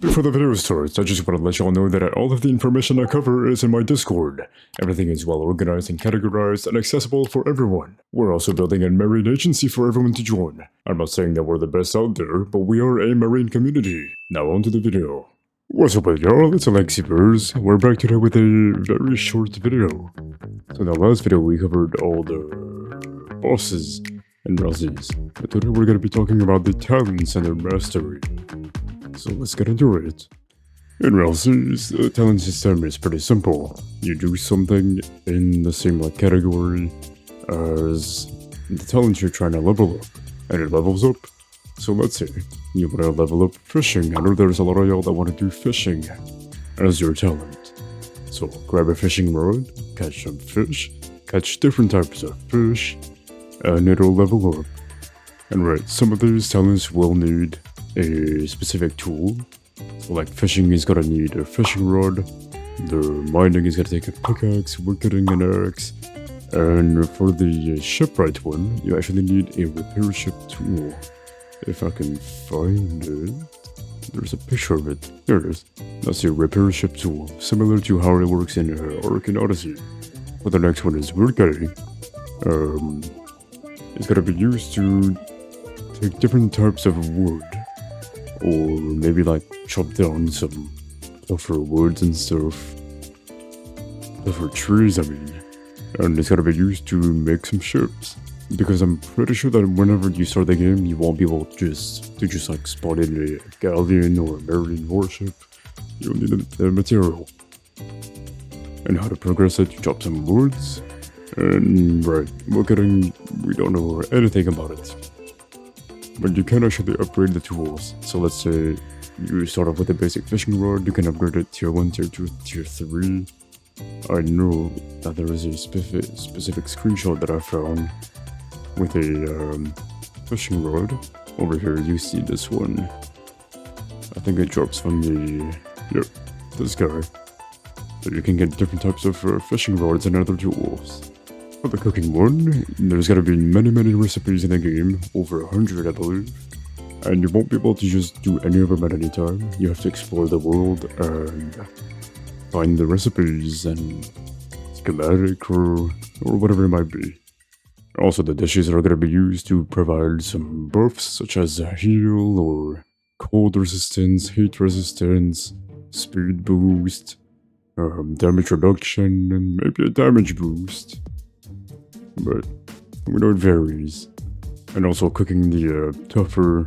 Before the video starts, I just want to let y'all know that all of the information I cover is in my Discord. Everything is well organized and categorized and accessible for everyone. We're also building a marine agency for everyone to join. I'm not saying that we're the best out there, but we are a marine community. Now on to the video. What's up with y'all, it's Alexibers. We're back today with a very short video. So in the last video we covered all the bosses and Rellsies, but today we're going to be talking about the talents and their mastery. So let's get into it. In Rellsies, the talent system is pretty simple. You do something in the same category as the talent you're trying to level up, and it levels up. So let's say you want to level up fishing. I know there's a lot of y'all that want to do fishing as your talent. So grab a fishing rod, catch some fish, catch different types of fish, and it'll level up. And right, some of these talents will need a specific tool. So like fishing is gonna need a fishing rod, the mining is gonna take a pickaxe, woodcutting an axe, and for the shipwright one, you actually need a repair ship tool. If I can find it, there's a picture of it. There it is. That's your repair ship tool, similar to how it works in Ark and Odyssey. But the next one is woodcutting. It's gonna be used to take different types of wood, or maybe chop down some tougher woods and stuff, tougher trees I mean, and it's gonna be used to make some ships, because I'm pretty sure that whenever you start the game you won't be able to just spawn in a galleon or a marine warship. You'll need the material. And how to progress it, you chop some woods, and right, woodcutting, we don't know anything about it. But you can actually upgrade the tools. So let's say you start off with a basic fishing rod, you can upgrade it tier 1, tier 2, tier 3. I know that there is a specific screenshot that I found with a fishing rod. Over here you see this one. I think it drops from this guy. So you can get different types of fishing rods and other tools. For the cooking one, there's gonna be many recipes in the game, over 100 I believe, and you won't be able to just do any of them at any time. You have to explore the world and find the recipes and schematic or whatever it might be. Also, the dishes are gonna be used to provide some buffs such as heal or cold resistance, heat resistance, speed boost, damage reduction, and maybe a damage boost. But we know it varies. And also cooking the tougher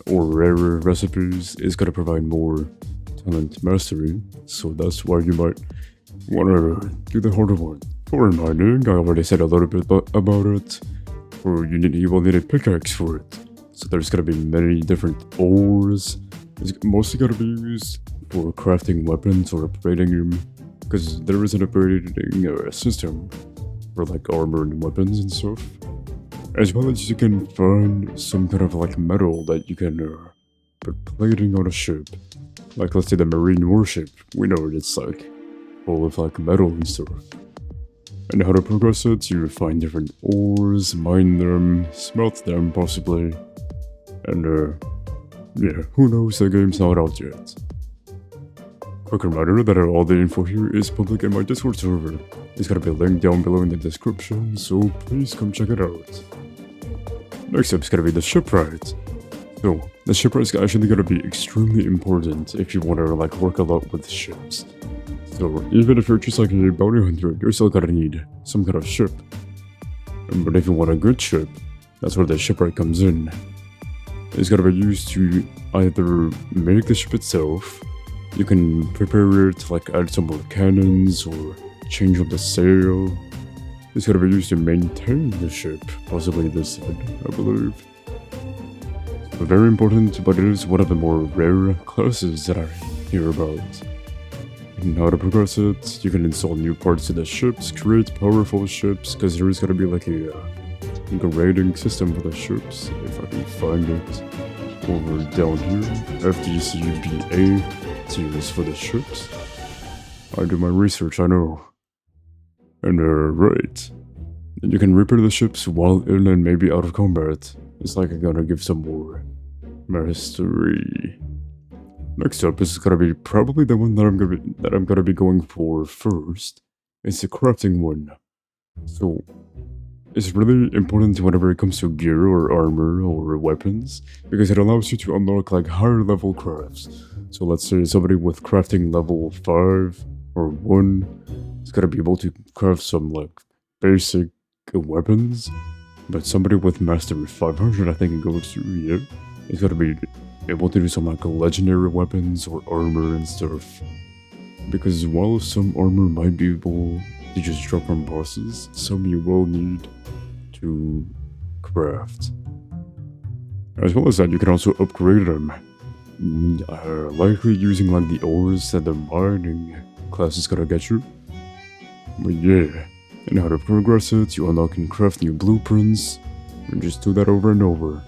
or rarer recipes is going to provide more talent mastery, so that's why you might want to do the harder one. For mining, I already said a little bit about it. You will need a pickaxe for it. So there's going to be many different ores. It's mostly going to be used for crafting weapons or upgrading them, because there is an upgrading system for armor and weapons and stuff, as well as you can find some kind of metal that you can put plating on a ship. Let's say the marine warship, we know it's full of metal and stuff. And how to progress it, you find different ores, mine them, smelt them possibly, and yeah, who knows, the game's not out yet. Quick reminder that all the info here is public in my Discord server. It's gonna be linked down below in the description, so please come check it out. Next up is gonna be the shipwright. So, the shipwright is actually gonna be extremely important if you wanna work a lot with ships. So, even if you're just a bounty hunter, you're still gonna need some kind of ship. But if you want a good ship, that's where the shipwright comes in. It's gonna be used to either make the ship itself, you can prepare it to add some more cannons or change up the sail. It's gonna be used to maintain the ship, possibly this head, I believe. So very important, but it is one of the more rare classes that I hear about. And how to progress it, you can install new parts to the ships, create powerful ships, because there is gonna be a grading system for the ships, if I can find it. Over down here, FDCBA tiers for the ships. I do my research, I know. And right. And you can repair the ships while in and maybe out of combat. It's gonna give some more mastery. Next up is gonna be probably the one that I'm gonna be going for first. It's the crafting one. So it's really important whenever it comes to gear or armor or weapons because it allows you to unlock like higher level crafts. So let's say somebody with crafting level 5 or 1 is gonna be able to craft some like basic weapons, but somebody with mastery 500, I think it goes to, yeah, is gonna be able to do some like legendary weapons or armor and stuff. Because while some armor might be able to just drop from bosses, some you will need to craft. As well as that, you can also upgrade them. Likely using like the ores that the mining class is gonna get you. But yeah, and how to progress it, you unlock and craft new blueprints, and just do that over and over.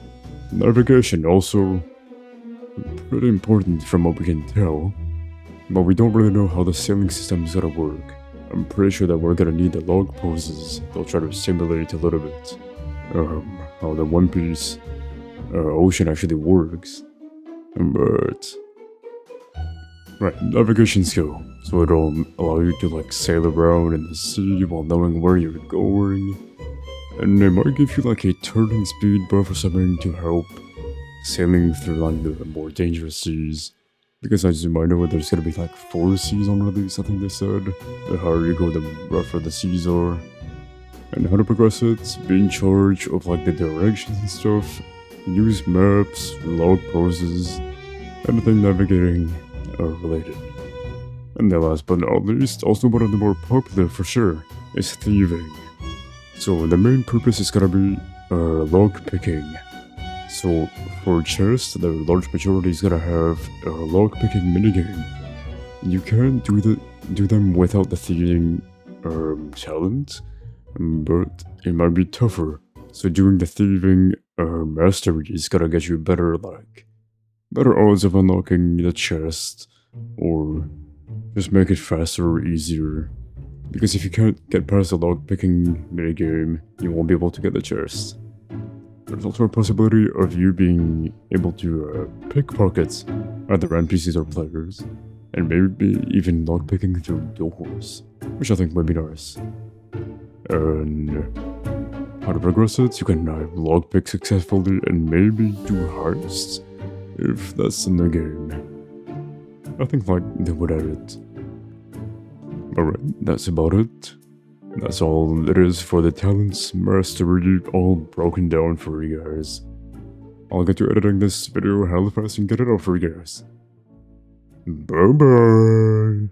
Navigation also pretty important from what we can tell, but we don't really know how the sailing system is gonna work. I'm pretty sure that we're gonna need the log poses. They'll try to simulate a little bit how the One Piece ocean actually works. But right, navigation skill. So it'll allow you to like sail around in the sea while knowing where you're going. And it might give you like a turning speed buff or something to help sailing through like the more dangerous seas. Because as you might know, there's gonna be like 4 seas on release, I think they said. The higher you go, the rougher the seas are. And how to progress it, be in charge of like the directions and stuff. Use maps, log poses, anything navigating related. And the last but not least, also one of the more popular for sure, is thieving. So the main purpose is gonna be log picking. So for chests, the large majority is gonna have a log picking minigame. You can do them without the thieving talent, but it might be tougher. So doing the thieving mastery is gonna get you better odds of unlocking the chest, or just make it faster or easier. Because if you can't get past the log picking minigame, you won't be able to get the chest. There's also a possibility of you being able to pickpocket either NPCs or players, and maybe even lockpicking through doors, which I think would be nice. And how to progress it, you can lockpick successfully and maybe do heists, if that's in the game. I think like they would add it. Alright, that's about it. That's all there is for the talents mastery, all broken down for you guys. I'll get to editing this video hella fast and get it out for you guys. Bye bye!